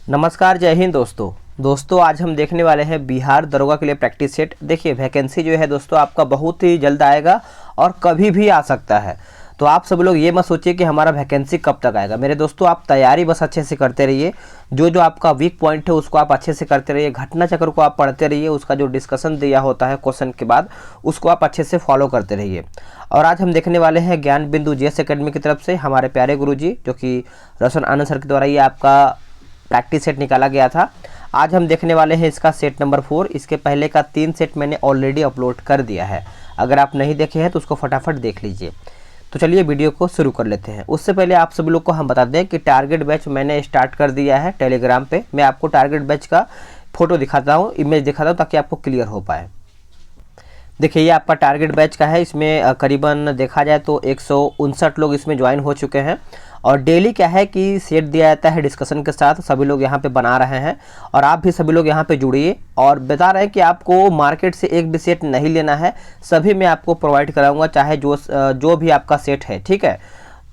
नमस्कार, जय हिंद दोस्तों आज हम देखने वाले हैं बिहार दरोगा के लिए प्रैक्टिस सेट। देखिए वैकेंसी जो है दोस्तों आपका बहुत ही जल्द आएगा और कभी भी आ सकता है। तो आप सब लोग ये मत सोचिए कि हमारा वैकेंसी कब तक आएगा। मेरे दोस्तों आप तैयारी बस अच्छे से करते रहिए, जो आपका वीक पॉइंट है उसको आप अच्छे से करते रहिए, घटना चक्र को आप पढ़ते रहिए, उसका जो डिस्कशन दिया होता है क्वेश्चन के बाद उसको आप अच्छे से फॉलो करते रहिए। और आज हम देखने वाले हैं ज्ञान बिंदु जीएस एकेडमी की तरफ से हमारे प्यारे गुरुजी जो कि रोशन आनंद सर के द्वारा ये आपका प्रैक्टिस सेट निकाला गया था। आज हम देखने वाले हैं इसका सेट नंबर 4। इसके पहले का 3 सेट मैंने ऑलरेडी अपलोड कर दिया है, अगर आप नहीं देखे हैं तो उसको फटाफट देख लीजिए। तो चलिए वीडियो को शुरू कर लेते हैं। उससे पहले आप सभी लोग को हम बता दें कि टारगेट बैच मैंने स्टार्ट कर दिया है टेलीग्राम पे। मैं आपको टारगेट बैच का फोटो दिखाता हूँ, इमेज दिखाता हूँ ताकि आपको क्लियर हो पाए। देखिए ये आपका टारगेट बैच का है। इसमें करीबन देखा जाए तो 159 लोग इसमें ज्वाइन हो चुके हैं। और डेली क्या है कि सेट दिया जाता है डिस्कशन के साथ, सभी लोग यहाँ पे बना रहे हैं और आप भी सभी लोग यहाँ पे जुड़िए। और बता रहे हैं कि आपको मार्केट से एक भी सेट नहीं लेना है, सभी मैं आपको प्रोवाइड कराऊंगा चाहे जो भी आपका सेट है, ठीक है।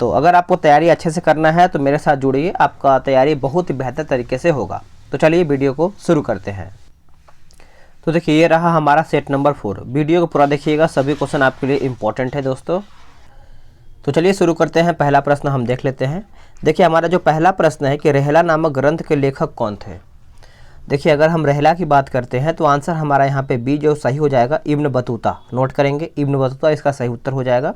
तो अगर आपको तैयारी अच्छे से करना है तो मेरे साथ जुड़िए, आपका तैयारी बहुत ही बेहतर तरीके से होगा। तो चलिए वीडियो को शुरू करते हैं। तो देखिए ये रहा हमारा सेट नंबर 4। वीडियो को पूरा देखिएगा, सभी क्वेश्चन आपके लिए इंपॉर्टेंट है दोस्तों। तो चलिए शुरू करते हैं। पहला प्रश्न हम देख लेते हैं। देखिए हमारा जो पहला प्रश्न है कि रेहला नामक ग्रंथ के लेखक कौन थे। देखिए अगर हम रेहला की बात करते हैं तो आंसर हमारा यहाँ पे बी जो सही हो जाएगा, इब्न बतूता। नोट करेंगे, इब्न बतूता इसका सही उत्तर हो जाएगा।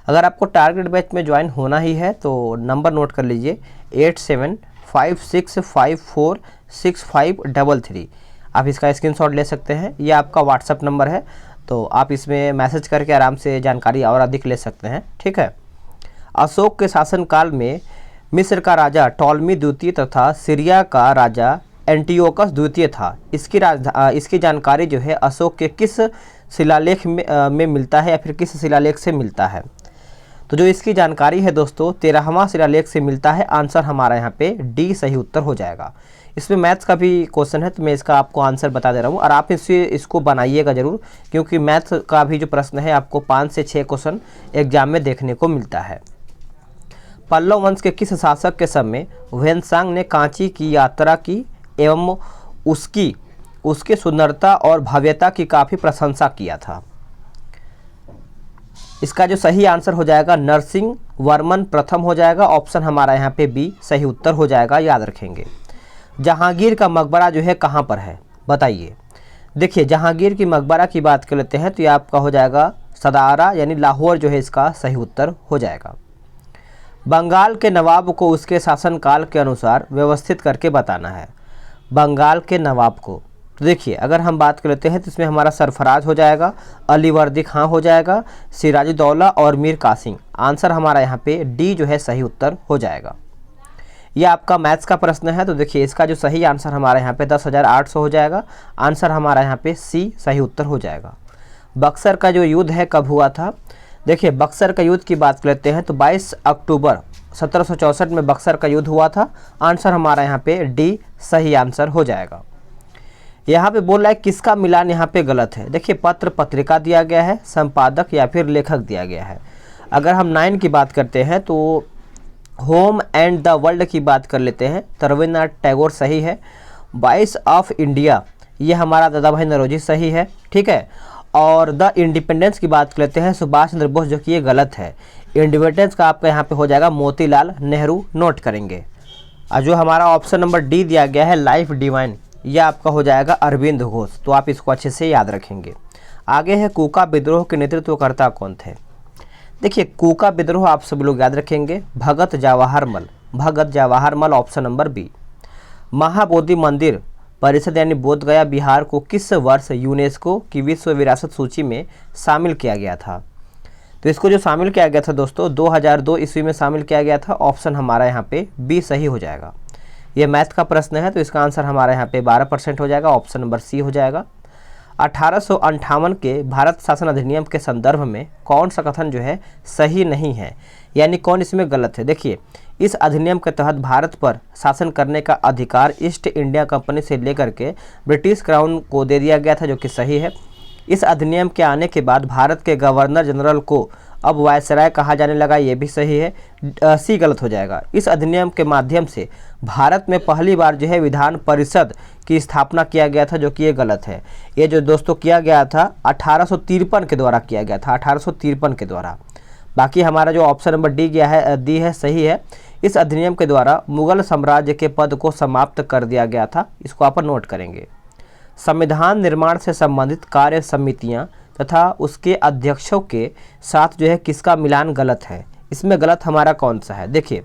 अगर आपको टारगेट बैच में ज्वाइन होना ही है तो नंबर नोट कर लीजिए 8756546533। आप इसका स्क्रीनशॉट ले सकते हैं, ये आपका व्हाट्सअप नंबर है, तो आप इसमें मैसेज करके आराम से जानकारी और अधिक ले सकते हैं, ठीक है। अशोक के शासनकाल में मिस्र का राजा टॉलमी द्वितीय तथा सीरिया का राजा एंटियोकस द्वितीय था। इसकी जानकारी जो है अशोक के किस शिलालेख में मिलता है या फिर किस शिलालेख से मिलता है। तो जो इसकी जानकारी है दोस्तों 13वां शिलालेख से मिलता है। आंसर हमारा यहाँ पे डी सही उत्तर हो जाएगा। इसमें मैथ्स का भी क्वेश्चन है तो मैं इसका आपको आंसर बता दे रहा हूँ और आप इसको बनाइएगा ज़रूर, क्योंकि मैथ्स का भी जो प्रश्न है आपको 5 से 6 क्वेश्चन एग्जाम में देखने को मिलता है। पल्लव वंश के किस शासक के समय ह्वेनसांग ने कांची की यात्रा की एवं उसकी सुंदरता और भव्यता की काफ़ी प्रशंसा किया था। इसका जो सही आंसर हो जाएगा नरसिंह वर्मन प्रथम हो जाएगा। ऑप्शन हमारा यहाँ पे बी सही उत्तर हो जाएगा, याद रखेंगे। जहांगीर का मकबरा जो है कहाँ पर है बताइए। देखिए जहांगीर की मकबरा की बात कर लेते हैं तो ये आपका हो जाएगा सदारा यानी लाहौर जो है इसका सही उत्तर हो जाएगा। बंगाल के नवाब को उसके शासनकाल के अनुसार व्यवस्थित करके बताना है। बंगाल के नवाब को तो देखिए अगर हम बात कर लेते हैं तो इसमें हमारा सरफराज हो जाएगा, अलीवर्दी खां हो जाएगा, सिराजुद्दौला और मीर कासिम। आंसर हमारा यहाँ पे डी जो है सही उत्तर हो जाएगा। यह आपका मैथ्स का प्रश्न है तो देखिए इसका जो सही आंसर हमारा यहाँ पे 10,800 हो जाएगा। आंसर हमारा यहाँ पे सी सही उत्तर हो जाएगा। बक्सर का जो युद्ध है कब हुआ था। देखिए बक्सर का युद्ध की बात कर लेते हैं तो 22 अक्टूबर 1764 में बक्सर का युद्ध हुआ था। आंसर हमारा यहाँ पे डी सही आंसर हो जाएगा। यहाँ पे बोल रहा है किसका मिलान यहाँ पे गलत है। देखिए पत्र पत्रिका दिया गया है, संपादक या फिर लेखक दिया गया है। अगर हम 9 की बात करते हैं तो होम एंड द वर्ल्ड की बात कर लेते हैं तो रविन्द्रनाथ टैगोर सही है। वॉइस ऑफ इंडिया ये हमारा दादा भाई नौरोजी सही है, ठीक है। और द इंडिपेंडेंस की बात कर लेते हैं सुभाष चंद्र बोस, जो कि ये गलत है। इंडिपेंडेंस का आपका यहाँ पे हो जाएगा मोतीलाल नेहरू। नोट करेंगे। और जो हमारा ऑप्शन नंबर डी दिया गया है लाइफ डिवाइन, यह आपका हो जाएगा अरविंद घोष। तो आप इसको अच्छे से याद रखेंगे। आगे है कूका विद्रोह के नेतृत्वकर्ता कौन थे। देखिए कूका विद्रोह आप सब लोग याद रखेंगे भगत जवाहर मल। Option number B. महाबोधि मंदिर परिषद यानी बोध गया बिहार को किस वर्ष यूनेस्को की विश्व विरासत सूची में शामिल किया गया था। तो इसको जो शामिल किया गया था दोस्तों 2002 ईस्वी में शामिल किया गया था। ऑप्शन हमारा यहाँ पे बी सही हो जाएगा। ये मैथ का प्रश्न है तो इसका आंसर हमारा यहाँ पे 12% हो जाएगा। ऑप्शन नंबर सी हो जाएगा। 1858 के भारत शासन अधिनियम के संदर्भ में कौन सा कथन जो है सही नहीं है, यानी कौन इसमें गलत है। देखिए इस अधिनियम के तहत भारत पर शासन करने का अधिकार ईस्ट इंडिया कंपनी से लेकर के ब्रिटिश क्राउन को दे दिया गया था, जो कि सही है। इस अधिनियम के आने के बाद भारत के गवर्नर जनरल को अब वायसराय कहा जाने लगा, ये भी सही है। सी गलत हो जाएगा। इस अधिनियम के माध्यम से भारत में पहली बार जो है विधान परिषद की स्थापना किया गया था, जो कि ये गलत है। ये जो दोस्तों किया गया था 1853 के द्वारा किया गया था, 1853 के द्वारा। बाकी हमारा जो ऑप्शन नंबर डी है सही है। इस अधिनियम के द्वारा मुगल साम्राज्य के पद को समाप्त कर दिया गया था। इसको आप नोट करेंगे। संविधान निर्माण से संबंधित कार्य समितियां तथा उसके अध्यक्षों के साथ जो है किसका मिलान गलत है? इसमें गलत हमारा कौन सा है? देखिए,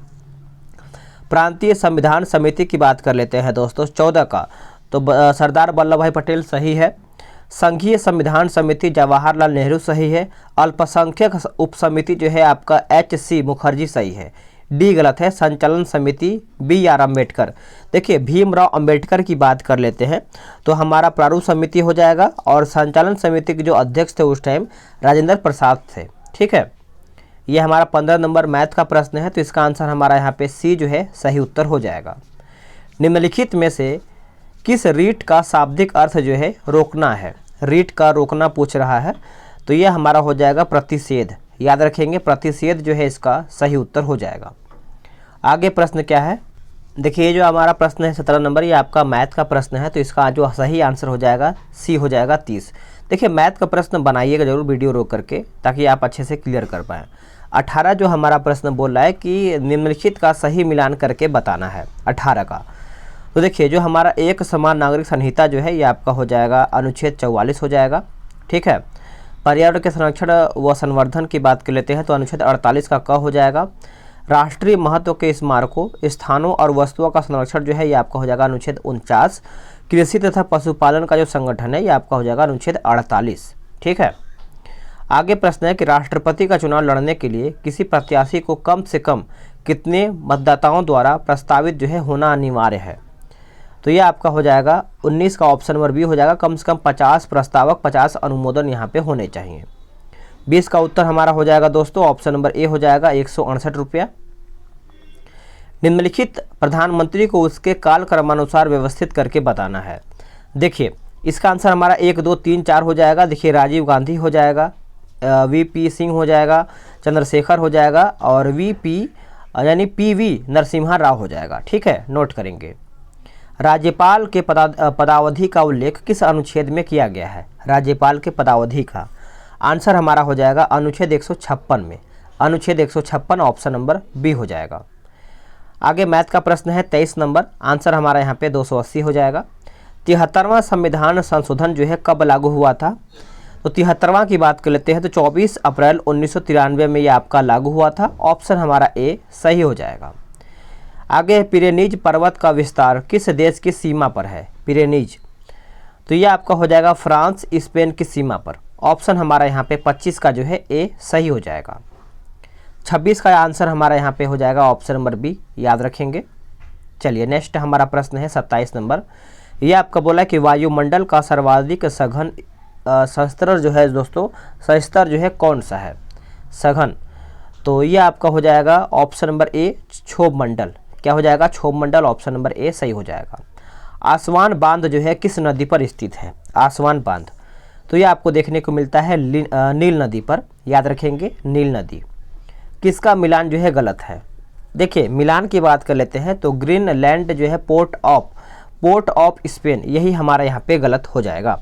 प्रांतीय संविधान समिति की बात कर लेते हैं दोस्तों 14 का, तो सरदार वल्लभ भाई पटेल सही है। संघीय संविधान समिति जवाहरलाल नेहरू सही है। अल्पसंख्यक उप समिति जो है आपका HC मुखर्जी सही है। डी गलत है। संचालन समिति BR अम्बेडकर। देखिए, भीमराव अंबेडकर की बात कर लेते हैं तो हमारा प्रारूप समिति हो जाएगा, और संचालन समिति के जो अध्यक्ष थे उस टाइम राजेंद्र प्रसाद थे। ठीक है, ये हमारा 15 नंबर मैथ का प्रश्न है, तो इसका आंसर हमारा यहाँ पे सी जो है सही उत्तर हो जाएगा। निम्नलिखित में से किस रीट का शाब्दिक अर्थ जो है रोकना है? रीट का रोकना पूछ रहा है, तो ये हमारा हो जाएगा प्रतिषेध। याद रखेंगे, प्रतिषेध जो है इसका सही उत्तर हो जाएगा। आगे प्रश्न क्या है? देखिए, ये जो हमारा प्रश्न है 17 नंबर, ये आपका मैथ का प्रश्न है, तो इसका जो सही आंसर हो जाएगा सी हो जाएगा 30। देखिए, मैथ का प्रश्न बनाइएगा जरूर वीडियो रोक करके, ताकि आप अच्छे से क्लियर कर पाएँ। 18 जो हमारा प्रश्न बोल रहा है कि निम्नलिखित का सही मिलान करके बताना है 18 का। तो देखिए, जो हमारा एक समान नागरिक संहिता जो है ये आपका हो जाएगा अनुच्छेद 44 हो जाएगा। ठीक है, पर्यावरण के संरक्षण व संवर्धन की बात कर लेते हैं तो अनुच्छेद 48 का क हो जाएगा। राष्ट्रीय महत्व के स्मारकों, स्थानों और वस्तुओं का संरक्षण जो है ये आपका हो जाएगा अनुच्छेद 49। कृषि तथा पशुपालन का जो संगठन है ये आपका हो जाएगा अनुच्छेद 48। ठीक है, आगे प्रश्न है कि राष्ट्रपति का चुनाव लड़ने के लिए किसी प्रत्याशी को कम से कम कितने मतदाताओं द्वारा प्रस्तावित जो है होना अनिवार्य है? तो ये आपका हो जाएगा 19 का ऑप्शन नंबर बी हो जाएगा। कम से कम 50 प्रस्तावक, 50 अनुमोदन यहाँ पे होने चाहिए। 20 का उत्तर हमारा हो जाएगा दोस्तों ऑप्शन नंबर ए हो जाएगा 168 रुपया। निम्नलिखित प्रधानमंत्री को उसके काल क्रमानुसार व्यवस्थित करके बताना है। देखिए, इसका आंसर हमारा 1, 2, 3, 4 हो जाएगा। देखिए, राजीव गांधी हो जाएगा, VP सिंह हो जाएगा, चंद्रशेखर हो जाएगा, और VP यानी PV नरसिम्हा राव हो जाएगा। ठीक है, नोट करेंगे। राज्यपाल के पदावधि का उल्लेख किस अनुच्छेद में किया गया है? राज्यपाल के पदावधि का आंसर हमारा हो जाएगा अनुच्छेद 156 में। अनुच्छेद 156 ऑप्शन नंबर बी हो जाएगा। आगे मैथ का प्रश्न है 23 नंबर, आंसर हमारा यहाँ पे 280 हो जाएगा। 73वां संविधान संशोधन जो है कब लागू हुआ था? तो 73वां की बात कर लेते हैं तो 24 अप्रैल 1993 में ये आपका लागू हुआ था। ऑप्शन हमारा ए सही हो जाएगा। आगे पिरेनीज पर्वत का विस्तार किस देश की सीमा पर है? पिरेनीज, तो ये आपका हो जाएगा फ्रांस स्पेन की सीमा पर। ऑप्शन हमारा यहाँ पे 25 का जो है ए सही हो जाएगा। 26 का आंसर हमारा यहाँ पे हो जाएगा ऑप्शन नंबर बी, याद रखेंगे। चलिए, नेक्स्ट हमारा प्रश्न है 27 नंबर। ये आपका बोला है कि वायुमंडल का सर्वाधिक सघन सस्तर जो है दोस्तों, सस्तर जो है कौन सा है? सघन, तो ये आपका हो जाएगा ऑप्शन नंबर ए क्षोभ मंडल। क्या हो जाएगा? क्षोभ मंडल। ऑप्शन नंबर ए सही हो जाएगा। आसवान बांध जो है किस नदी पर स्थित है? आसवान बांध, तो ये आपको देखने को मिलता है नील नदी पर, याद रखेंगे, नील नदी। किसका मिलान जो है गलत है? देखिए, मिलान की बात कर लेते हैं तो ग्रीनलैंड जो है पोर्ट ऑफ स्पेन, यही हमारा यहाँ पे गलत हो जाएगा।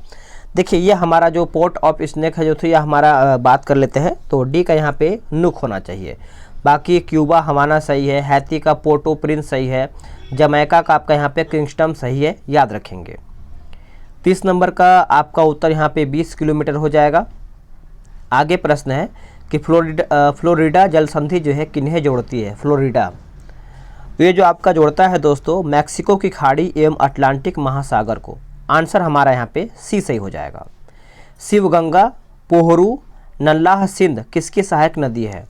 देखिए, ये हमारा जो पोर्ट ऑफ स्नेक है जो तो ये हमारा बात कर लेते हैं तो डी का यहाँ पे नुक होना चाहिए। बाकी क्यूबा हवाना सही है, हैती का पोर्टो प्रिंस सही है, जमैका का आपका यहाँ पे किंगस्टन सही है, याद रखेंगे। 30 नंबर का आपका उत्तर यहाँ पे 20 किलोमीटर हो जाएगा। आगे प्रश्न है कि फ्लोरिडा जल संधि जो है किन्हें जोड़ती है? फ्लोरिडा, ये जो आपका जोड़ता है दोस्तों मैक्सिको की खाड़ी एवं अटलांटिक महासागर को। आंसर हमारा यहाँ पे सी सही हो जाएगा। शिवगंगा, पोहरू, नल्लाह सिंध किसकी सहायक नदी है?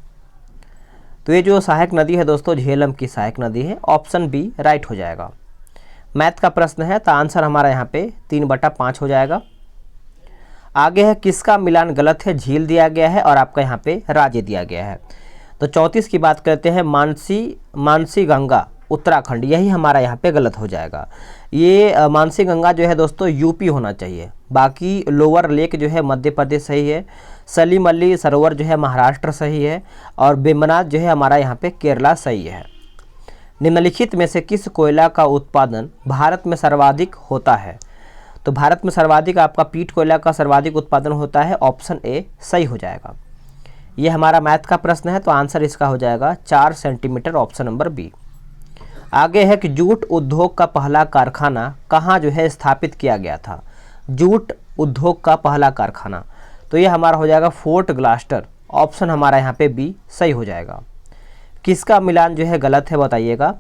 तो ये जो सहायक नदी है दोस्तों झेलम की सहायक नदी है। ऑप्शन बी राइट हो जाएगा। मैथ का प्रश्न है तो आंसर हमारा यहाँ पे 3/5 हो जाएगा। आगे है किसका मिलान गलत है? झील दिया गया है और आपका यहाँ पे राज्य दिया गया है। तो 34 की बात करते हैं, मानसी गंगा उत्तराखंड, यही हमारा यहाँ पे गलत हो जाएगा। ये मानसी गंगा जो है दोस्तों यूपी होना चाहिए। बाकी लोअर लेक जो है मध्य प्रदेश सही है, सलीम अली सरोवर जो है महाराष्ट्र सही है, और बेमनाथ जो है हमारा यहाँ पे केरला सही है। निम्नलिखित में से किस कोयला का उत्पादन भारत में सर्वाधिक होता है? तो भारत में सर्वाधिक आपका पीट कोयला का सर्वाधिक उत्पादन होता है, ऑप्शन ए सही हो जाएगा। ये हमारा मैथ का प्रश्न है, तो आंसर इसका हो जाएगा 4 सेंटीमीटर, ऑप्शन नंबर बी। आगे है कि जूट उद्योग का पहला कारखाना कहाँ जो है स्थापित किया गया था? जूट उद्योग का पहला कारखाना, तो ये हमारा हो जाएगा फोर्ट ग्लास्टर, ऑप्शन हमारा यहाँ पे बी सही हो जाएगा। किसका मिलान जो है गलत है बताइएगा?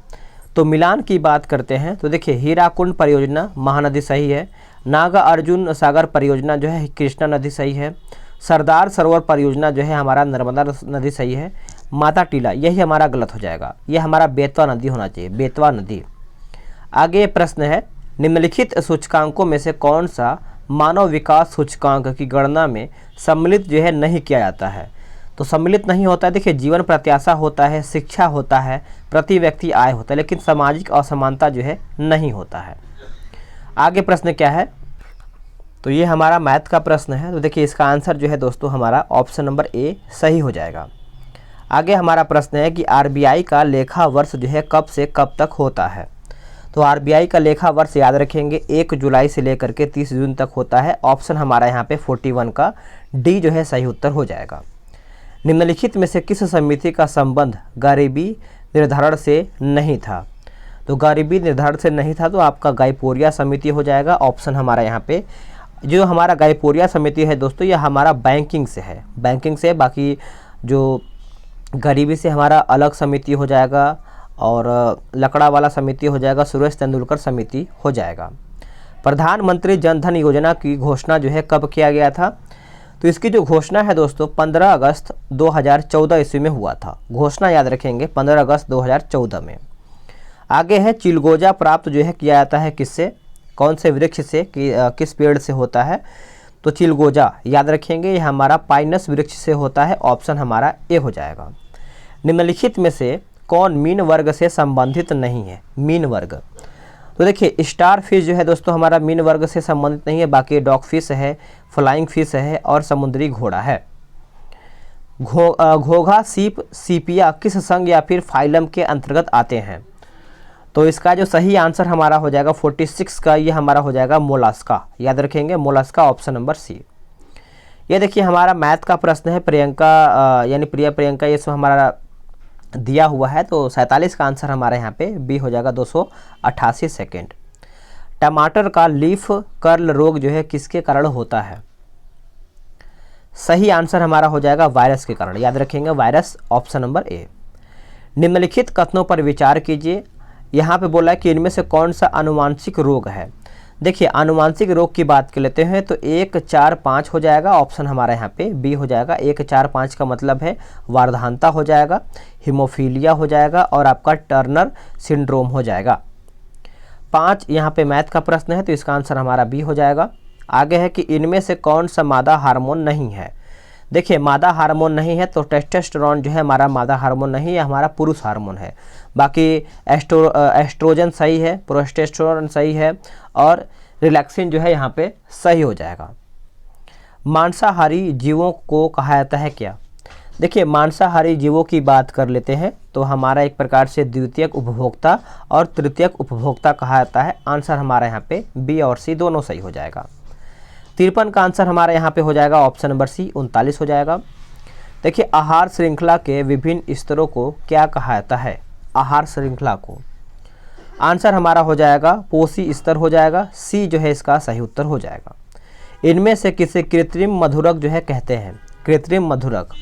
तो मिलान की बात करते हैं तो देखिए हीराकुंड परियोजना महानदी सही है, नागा अर्जुन सागर परियोजना जो है कृष्णा नदी सही है, सरदार सरोवर परियोजना जो है हमारा नर्मदा नदी सही है, माता टीला यही हमारा गलत हो जाएगा, यह हमारा बेतवा नदी होना चाहिए, बेतवा नदी। आगे प्रश्न है निम्नलिखित सूचकांकों में से कौन सा मानव विकास सूचकांक की गणना में सम्मिलित जो है नहीं किया जाता है? तो सम्मिलित नहीं होता है, देखिए जीवन प्रत्याशा होता है, शिक्षा होता है, प्रति व्यक्ति आय होता है, लेकिन सामाजिक असमानता जो है नहीं होता है। आगे प्रश्न क्या है? तो ये हमारा मैथ का प्रश्न है, तो देखिए इसका आंसर जो है दोस्तों हमारा ऑप्शन नंबर ए सही हो जाएगा। आगे हमारा प्रश्न है कि आरबीआई का लेखा वर्ष जो है कब से कब तक होता है? तो आरबीआई का लेखा वर्ष याद रखेंगे 1 जुलाई से लेकर के 30 जून तक होता है, ऑप्शन हमारा यहाँ पे 41 का डी जो है सही उत्तर हो जाएगा। निम्नलिखित में से किस समिति का संबंध गरीबी निर्धारण से नहीं था? तो गरीबी निर्धारण से नहीं था, तो आपका गाइपोरिया समिति हो जाएगा, ऑप्शन हमारा यहाँ पे। जो हमारा गाइपोरिया समिति है दोस्तों यह हमारा बैंकिंग से है, बैंकिंग से, बाकी जो गरीबी से हमारा अलग समिति हो जाएगा, और लकड़ा वाला समिति हो जाएगा, सुरेश तेंदुलकर समिति हो जाएगा। प्रधानमंत्री जन धन योजना की घोषणा जो है कब किया गया था? तो इसकी जो घोषणा है दोस्तों 15 अगस्त 2014 ईस्वी में हुआ था, घोषणा याद रखेंगे 15 अगस्त 2014 में। आगे है चिलगोजा प्राप्त जो है किया जाता है किससे, कौन से वृक्ष से, किस पेड़ से होता है? तो चिलगोजा याद रखेंगे यह हमारा पाइनस वृक्ष से होता है, ऑप्शन हमारा ए हो जाएगा। निम्नलिखित में से कौन मीन वर्ग से संबंधित नहीं है? मीन वर्ग, तो देखिए स्टार फिश जो है दोस्तों हमारा मीन वर्ग से संबंधित नहीं है, बाकी डॉग फिश है, फ्लाइंग फिश है, और समुद्री घोड़ा है। घोघा सीप सीपिया किस संघ या फिर फाइलम के अंतर्गत आते हैं? तो इसका जो सही आंसर हमारा हो जाएगा 46 का, ये हमारा हो जाएगा मोलास्का, याद रखेंगे मोलास्का, ऑप्शन नंबर सी। ये देखिए हमारा मैथ का प्रश्न है, प्रियंका यानी प्रिया प्रियंका ये सब हमारा दिया हुआ है, तो 47 का आंसर हमारे यहाँ पे बी हो जाएगा 288 सेकेंड। टमाटर का लीफ कर्ल रोग जो है किसके कारण होता है? सही आंसर हमारा हो जाएगा वायरस के कारण, याद रखेंगे वायरस, ऑप्शन नंबर ए। निम्नलिखित कथनों पर विचार कीजिए। यहाँ पे बोला है कि इनमें से कौन सा आनुवांशिक रोग है? देखिए आनुवांशिक रोग की बात कर लेते हैं तो 1, 4, 5 हो जाएगा, ऑप्शन हमारा यहाँ पे बी हो जाएगा। 1, 4, 5 का मतलब है वार्धानता हो जाएगा, हीमोफीलिया हो जाएगा, और आपका टर्नर सिंड्रोम हो जाएगा। 5 यहाँ पे मैथ का प्रश्न है, तो इसका आंसर हमारा बी हो जाएगा। आगे है कि इनमें से कौन सा मादा हार्मोन नहीं है? देखिए मादा हार्मोन नहीं है तो टेस्टोस्टेरोन जो है हमारा मादा हार्मोन नहीं है, हमारा पुरुष हार्मोन है। बाकी एस्ट्रोजन सही है, प्रोस्टेस्टेरोन सही है, और रिलैक्सिन जो है यहाँ पे सही हो जाएगा। मांसाहारी जीवों को कहा जाता है क्या? देखिए मांसाहारी जीवों की बात कर लेते हैं तो हमारा एक प्रकार से द्वितीयक उपभोक्ता और तृतीयक उपभोक्ता कहा जाता है। आंसर हमारा यहाँ पे बी और सी दोनों सही हो जाएगा। 53 का आंसर हमारा यहाँ पे हो जाएगा ऑप्शन नंबर सी, 39 हो जाएगा। देखिए आहार श्रृंखला के विभिन्न स्तरों को क्या कहा जाता है? आहार श्रृंखला को आंसर हमारा हो जाएगा पोषी स्तर हो जाएगा, सी जो है इसका सही उत्तर हो जाएगा। इनमें से किसे कृत्रिम मधुरक जो है कहते हैं? कृत्रिम मधुरक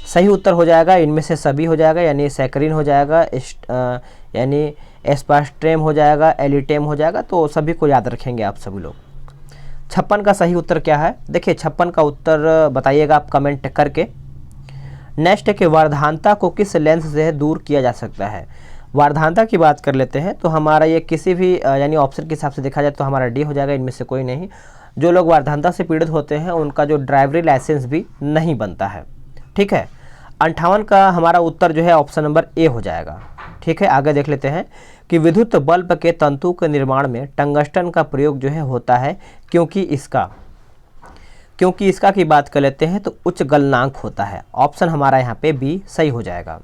सही उत्तर हो जाएगा, इनमें से सभी हो जाएगा, यानी सैकरीन हो जाएगा, यानी एस्पार्ट्रेम हो जाएगा, एलिटेम हो जाएगा, तो सभी को याद रखेंगे आप सभी लोग। 56 का सही उत्तर क्या है? देखिए 56 का उत्तर बताइएगा आप कमेंट करके। नेक्स्ट है कि वर्धानता को किस लेंस से दूर किया जा सकता है? वर्धानता की बात कर लेते हैं तो हमारा ये किसी भी यानी ऑप्शन के हिसाब से देखा जाए तो हमारा डी हो जाएगा, इनमें से कोई नहीं। जो लोग वर्धानता से पीड़ित होते हैं उनका जो ड्राइवरी लाइसेंस भी नहीं बनता है, ठीक है। 58 का हमारा उत्तर जो है ऑप्शन नंबर ए हो जाएगा, ठीक है, आगे देख लेते हैं कि विद्युत बल्ब के तंतु के निर्माण में टंगस्टन का प्रयोग जो है होता है, क्योंकि इसका की बात कर लेते हैं तो उच्च गलनांक होता है। ऑप्शन हमारा यहाँ पे बी सही हो जाएगा।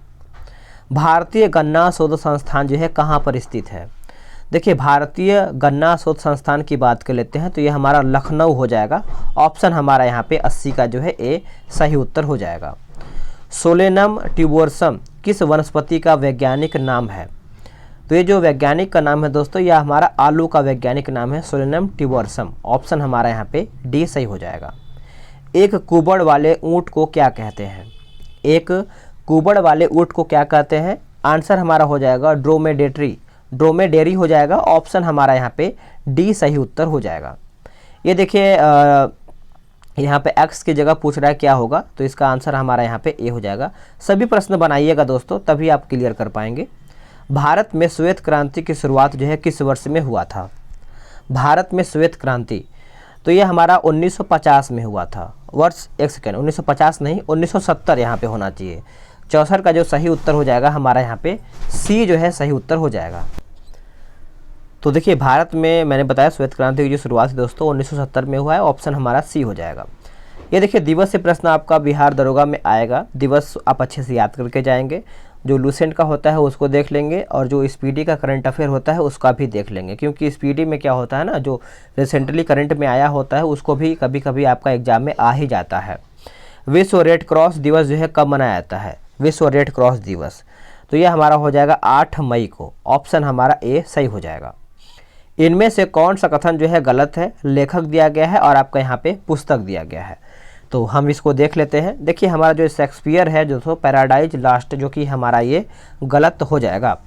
भारतीय गन्ना शोध संस्थान जो है कहाँ पर स्थित है? देखिए, भारतीय गन्ना शोध संस्थान की बात कर लेते हैं तो ये हमारा लखनऊ हो जाएगा। ऑप्शन हमारा यहाँ पे 80 का जो है ए सही उत्तर हो जाएगा। सोलेनम ट्यूबरोसम किस वनस्पति का वैज्ञानिक नाम है? तो ये जो वैज्ञानिक का नाम है दोस्तों, यह हमारा आलू का वैज्ञानिक नाम है, सोलेनम ट्यूबरोसम। ऑप्शन हमारा यहाँ पे डी सही हो जाएगा। एक कुबड़ वाले ऊँट को क्या कहते हैं? एक कुबड़ वाले ऊँट को क्या कहते हैं? आंसर हमारा हो जाएगा ड्रोमेडेरी हो जाएगा। ऑप्शन हमारा यहाँ पे डी सही उत्तर हो जाएगा। ये देखिए यहाँ पे एक्स की जगह पूछ रहा है क्या होगा, तो इसका आंसर हमारा यहाँ पे ए हो जाएगा। सभी प्रश्न बनाइएगा दोस्तों, तभी आप क्लियर कर पाएंगे। भारत में श्वेत क्रांति की शुरुआत जो है किस वर्ष में हुआ था? भारत में श्वेत क्रांति तो ये हमारा 1950 में हुआ था। वर्ष, एक सेकेंड, 1950 नहीं 1970 यहाँ पे होना चाहिए। 64 का जो सही उत्तर हो जाएगा हमारा यहाँ पे सी जो है सही उत्तर हो जाएगा। तो देखिए, भारत में मैंने बताया श्वेत क्रांति की जो शुरुआत दोस्तों 1970 में हुआ है। ऑप्शन हमारा सी हो जाएगा। ये देखिए, दिवस से प्रश्न आपका बिहार दरोगा में आएगा। दिवस आप अच्छे से याद करके जाएंगे। जो लूसेंट का होता है उसको देख लेंगे, और जो स्पीडी का करंट अफेयर होता है उसका भी देख लेंगे, क्योंकि स्पीडी में क्या होता है ना, जो रिसेंटली करंट में आया होता है उसको भी कभी कभी आपका एग्जाम में आ ही जाता है। विश्व रेड क्रॉस दिवस जो है कब मनाया जाता है? विश्व रेड क्रॉस दिवस तो ये हमारा हो जाएगा 8 मई को। ऑप्शन हमारा ए सही हो जाएगा। इनमें से कौन सा कथन जो है गलत है? लेखक दिया गया है और आपका यहाँ पे पुस्तक दिया गया है, तो हम इसको देख लेते हैं। देखिए, हमारा जो शेक्सपियर है दोस्तों, पैराडाइज लास्ट, जो कि हमारा ये गलत हो जाएगा।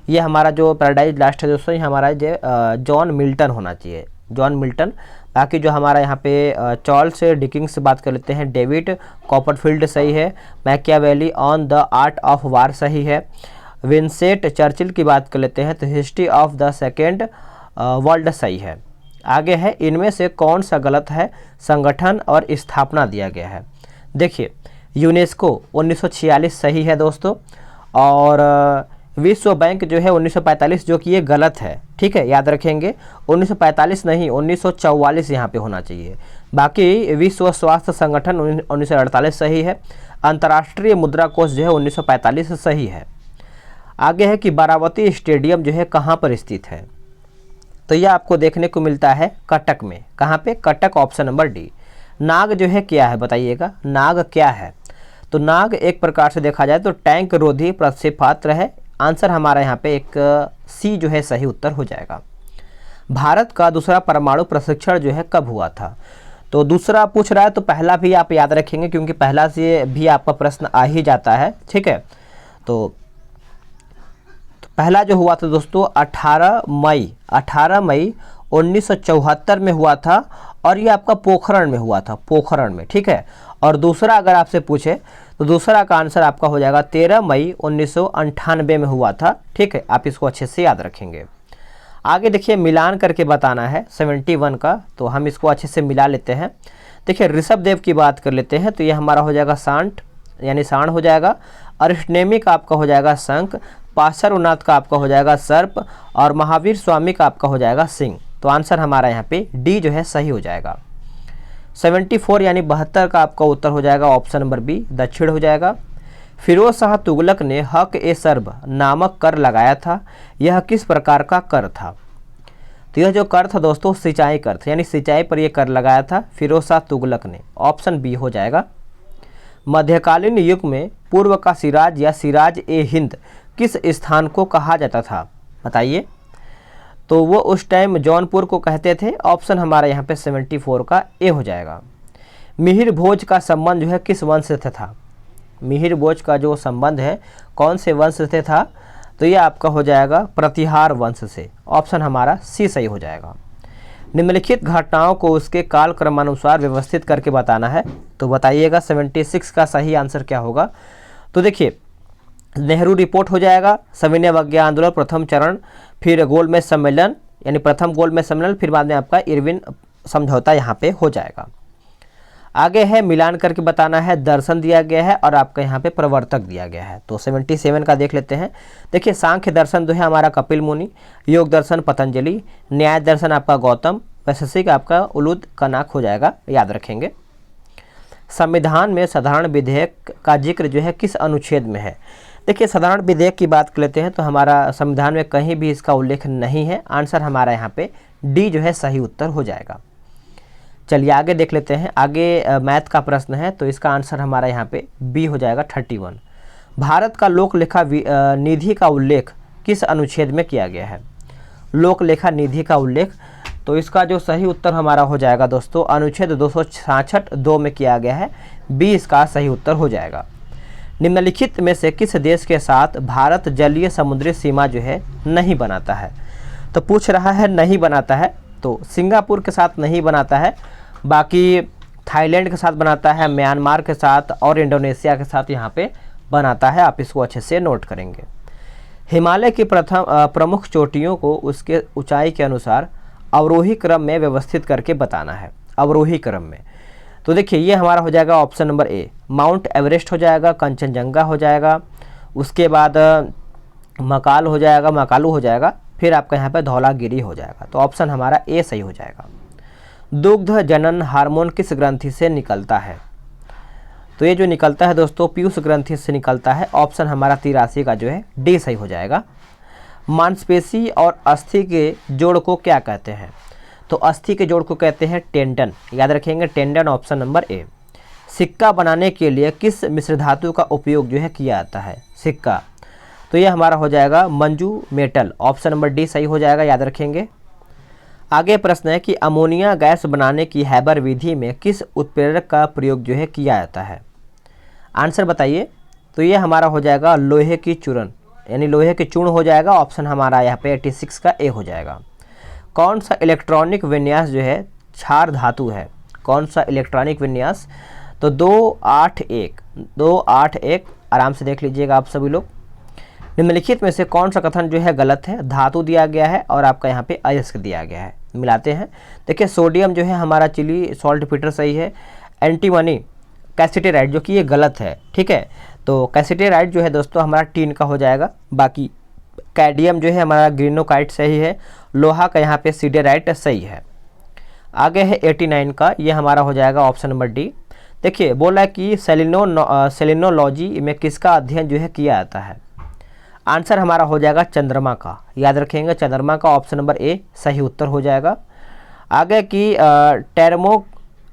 ये हमारा जो पैराडाइज लास्ट है दोस्तों, ये हमारा जो जॉन मिल्टन होना चाहिए, जॉन मिल्टन। बाकी जो हमारा यहाँ पे चार्ल्स डिकिंस से बात कर लेते हैं, डेविड कॉपरफील्ड सही है। Machiavelli on the art of war सही है। विंसेंट चर्चिल की बात कर लेते हैं तो history of the second world सही है। आगे है, इनमें से कौन सा गलत है? संगठन और स्थापना दिया गया है। देखिए, यूनेस्को 1946 सही है दोस्तों, और विश्व बैंक जो है 1945, जो कि ये गलत है। ठीक है, याद रखेंगे 1945 नहीं 1944 यहाँ पे होना चाहिए। बाकी विश्व स्वास्थ्य संगठन 1948 सही है। अंतर्राष्ट्रीय मुद्रा कोष जो है 1945 सही है। आगे है कि बारावती स्टेडियम जो है कहाँ पर स्थित है? तो यह आपको देखने को मिलता है कटक में। कहाँ पे? कटक। Option number D. नाग जो है क्या है बताइएगा? नाग क्या है? तो नाग एक प्रकार से देखा जाए तो टैंक रोधी प्रक्षेपास्त्र है। आंसर हमारा यहाँ पे एक सी जो है सही उत्तर हो जाएगा। भारत का दूसरा परमाणु प्रशिक्षण जो है कब हुआ था? तो दूसरा पूछ रहा है तो पहला भी आप याद रखेंगे, क्योंकि पहला से भी आपका प्रश्न आ ही जाता है। ठीक है, तो पहला जो हुआ था दोस्तों 18 मई 1974 में हुआ था, और ये आपका पोखरण में हुआ था, पोखरण में। ठीक है, और दूसरा अगर आपसे पूछे तो दूसरा का आंसर आपका हो जाएगा 13 मई 1998 में हुआ था। ठीक है, आप इसको अच्छे से याद रखेंगे। आगे देखिए, मिलान करके बताना है 71 का, तो हम इसको अच्छे से मिला लेते हैं। देखिए, ऋषभ देव की बात कर लेते हैं तो ये हमारा हो जाएगा सांड, यानी सांड हो जाएगा। अरिष्टनेमी का आपका हो जाएगा शंख। पार्श्वनाथ का आपका हो जाएगा सर्प, और महावीर स्वामी का आपका हो जाएगा सिंह। तो आंसर हमारा यहाँ पे डी जो है सही हो जाएगा। 74 यानी 72 का आपका उत्तर हो जाएगा ऑप्शन नंबर बी, दक्षिण हो जाएगा। फिरोज शाह तुगलक ने हक ए सर्ब नामक कर लगाया था, यह किस प्रकार का कर था? तो यह जो कर था दोस्तों सिंचाई कर था, यानी सिंचाई पर यह कर लगाया था फिरोज शाह तुगलक ने। ऑप्शन बी हो जाएगा। मध्यकालीन युग में पूर्व का सिराज या सिराज ए हिंद किस स्थान को कहा जाता था बताइए? तो वो उस टाइम जौनपुर को कहते थे। ऑप्शन हमारा यहाँ पे 74 का ए हो जाएगा। मिहिर भोज का संबंध जो है किस वंश से था? मिहिर भोज का जो संबंध है कौन से वंश से था? तो ये आपका हो जाएगा प्रतिहार वंश से। ऑप्शन हमारा सी सही हो जाएगा। निम्नलिखित घटनाओं को उसके काल क्रमानुसार व्यवस्थित करके बताना है, तो बताइएगा 76 का सही आंसर क्या होगा? तो देखिए, नेहरू रिपोर्ट हो जाएगा, सविनय अवज्ञा आंदोलन प्रथम चरण, फिर गोलमेज सम्मेलन, यानी प्रथम गोलमेज सम्मेलन, फिर बाद में आपका इरविन समझौता यहाँ पे हो जाएगा। आगे है मिलान करके बताना है, दर्शन दिया गया है और आपका यहाँ पे प्रवर्तक दिया गया है। तो 77 का देख लेते हैं। देखिए सांख्य दर्शन जो है हमारा कपिल मुनि, योग दर्शन पतंजलि, न्याय दर्शन आपका गौतम, वैशेषिक आपका उलूद कनाक हो जाएगा, याद रखेंगे। संविधान में साधारण विधेयक का जिक्र जो है किस अनुच्छेद में है? देखिए साधारण विधेयक की बात कर लेते हैं तो हमारा संविधान में कहीं भी इसका उल्लेख नहीं है। आंसर हमारा यहाँ पे डी जो है सही उत्तर हो जाएगा। चलिए आगे देख लेते हैं। आगे मैथ का प्रश्न है तो इसका आंसर हमारा यहाँ पे बी हो जाएगा 31। भारत का लोक लेखा निधि का उल्लेख किस अनुच्छेद में किया गया है? लोक लेखा निधि का उल्लेख, तो इसका जो सही उत्तर हमारा हो जाएगा दोस्तों अनुच्छेद 266(2) में किया गया है, बी इसका सही उत्तर हो जाएगा। निम्नलिखित में से किस देश के साथ भारत जलीय समुद्री सीमा जो है नहीं बनाता है? तो पूछ रहा है नहीं बनाता है, तो सिंगापुर के साथ नहीं बनाता है, बाकी थाईलैंड के साथ बनाता है, म्यांमार के साथ और इंडोनेशिया के साथ यहाँ पे बनाता है। आप इसको अच्छे से नोट करेंगे। हिमालय की प्रमुख चोटियों को उसके ऊंचाई के अनुसार अवरोही क्रम में व्यवस्थित करके बताना है। अवरोही क्रम में, तो देखिए ये हमारा हो जाएगा option number A, mount Everest हो जाएगा, कंचनजंगा हो जाएगा, उसके बाद मकाल हो जाएगा, मकालू हो जाएगा, फिर आपका यहाँ पे धौलागिरी हो जाएगा। तो ऑप्शन हमारा ए सही हो जाएगा। दुग्ध जनन हार्मोन किस ग्रंथि से निकलता है? तो ये जो निकलता है दोस्तों पीयूष ग्रंथि से निकलता है। ऑप्शन हमारा 83 का जो है डी सही हो जाएगा। मांसपेशी और अस्थि के जोड़ को क्या कहते हैं? तो अस्थि के जोड़ को कहते हैं टेंडन, याद रखेंगे टेंडन, ऑप्शन नंबर ए। सिक्का बनाने के लिए किस मिश्र धातु का उपयोग जो है किया जाता है? सिक्का, तो ये हमारा हो जाएगा Manju metal, option number D सही हो जाएगा, याद रखेंगे। आगे प्रश्न है कि अमोनिया गैस बनाने की हैबर विधि में किस उत्प्रेरक का प्रयोग जो है किया जाता है? आंसर बताइए। तो ये हमारा हो जाएगा लोहे की चूर्ण, यानी लोहे के चूर्ण हो जाएगा। ऑप्शन हमारा यहाँ पे 86 का ए हो जाएगा। कौन सा इलेक्ट्रॉनिक विन्यास जो है क्षार धातु है? कौन सा इलेक्ट्रॉनिक विन्यास? तो 281 आराम से देख लीजिएगा आप सभी लोग। निम्नलिखित में से कौन सा कथन जो है गलत है? धातु दिया गया है और आपका यहाँ पे अयस्क दिया गया है, मिलाते हैं। देखिए सोडियम जो है हमारा चिली सॉल्ट पीटर सही है। एंटीमनी कैसिटेराइड जो कि ये गलत है, ठीक है। तो कैसिटेराइड जो है दोस्तों हमारा टीन का हो जाएगा। बाकी कैडियम जो है हमारा ग्रीनोकाइट सही है। लोहा का यहाँ पे सीडेराइट सही है। आगे है 89 का, ये हमारा हो जाएगा ऑप्शन नंबर डी। देखिए बोला कि सेलिनोलॉजी में किसका अध्ययन जो है किया जाता है? आंसर हमारा हो जाएगा चंद्रमा का, याद रखेंगे चंद्रमा का, ऑप्शन नंबर ए सही उत्तर हो जाएगा। आगे की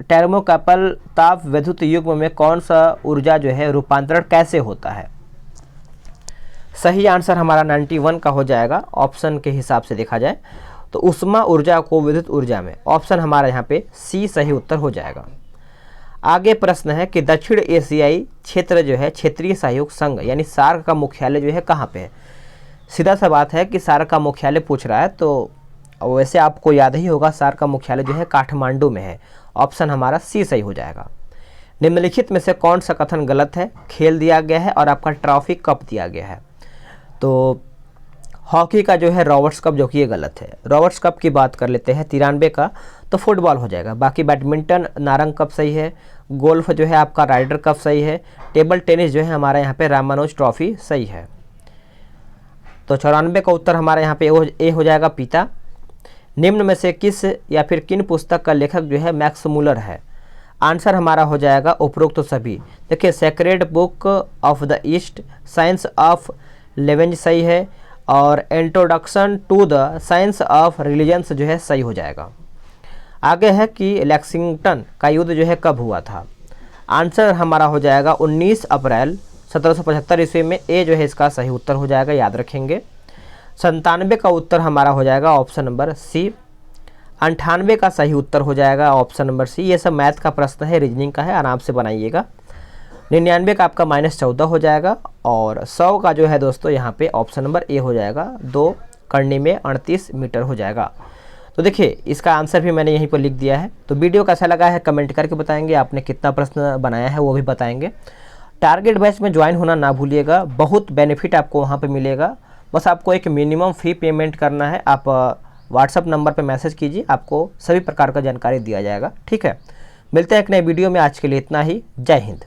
टर्मोकपल ताप विद्युत युग्म में कौन सा ऊर्जा जो है रूपांतरण कैसे होता है? सही आंसर हमारा 91 का हो जाएगा। ऑप्शन के हिसाब से देखा जाए तो उष्मा ऊर्जा को विद्युत ऊर्जा में, ऑप्शन हमारा यहाँ पे सी सही उत्तर हो जाएगा। आगे प्रश्न है कि दक्षिण एशियाई क्षेत्र जो है क्षेत्रीय सहयोग संघ यानी सार्क का मुख्यालय जो है कहाँ पे है? सीधा सा बात है कि सार्क का मुख्यालय पूछ रहा है, तो वैसे आपको याद ही होगा सार्क का मुख्यालय जो है काठमांडू में है। ऑप्शन हमारा सी सही हो जाएगा। निम्नलिखित में से कौन सा कथन गलत है? खेल दिया गया है और आपका ट्रॉफी कप दिया गया है। तो हॉकी का जो है रॉबर्ट्स कप जो कि ये गलत है। रॉबर्ट्स कप की बात कर लेते हैं 93 का, तो फुटबॉल हो जाएगा। बाकी बैडमिंटन नारंग कप सही है। गोल्फ जो है आपका राइडर कप सही है। टेबल टेनिस जो है हमारा यहाँ पे रामानुज ट्रॉफी सही है। तो 94 का उत्तर हमारा यहाँ पे ए हो जाएगा पीता। निम्न में से किस या फिर किन पुस्तक का लेखक जो है मैक्स मूलर है? आंसर हमारा हो जाएगा उपरोक्त तो सभी। देखिए sacred book of the East, science of languages सही है, और introduction to the science of religions जो है सही हो जाएगा। आगे है कि लेक्सिंगटन का युद्ध जो है कब हुआ था? आंसर हमारा हो जाएगा 19 अप्रैल 1775 ईस्वी में। ए जो है इसका सही उत्तर हो जाएगा, याद रखेंगे। 97 का उत्तर हमारा हो जाएगा ऑप्शन नंबर सी। 98 का सही उत्तर हो जाएगा ऑप्शन नंबर सी। ये सब मैथ का प्रश्न है, रीजनिंग का है, आराम से बनाइएगा। 99 का आपका -14 हो जाएगा, और 100 का जो है दोस्तों यहाँ पे ऑप्शन नंबर ए हो जाएगा। 2 करनी में 38 मीटर हो जाएगा। तो देखिए इसका आंसर भी मैंने यहीं पर लिख दिया है। तो वीडियो कैसा लगा है कमेंट करके बताएंगे। आपने कितना प्रश्न बनाया है वो भी बताएंगे। टारगेट बैच में ज्वाइन होना ना भूलिएगा, बहुत बेनिफिट आपको वहाँ पे मिलेगा। बस आपको एक मिनिमम फ़ी पेमेंट करना है। आप व्हाट्सअप नंबर पे मैसेज कीजिए, आपको सभी प्रकार का जानकारी दिया जाएगा, ठीक है। मिलते हैं एक नए वीडियो में, आज के लिए इतना ही। जय हिंद।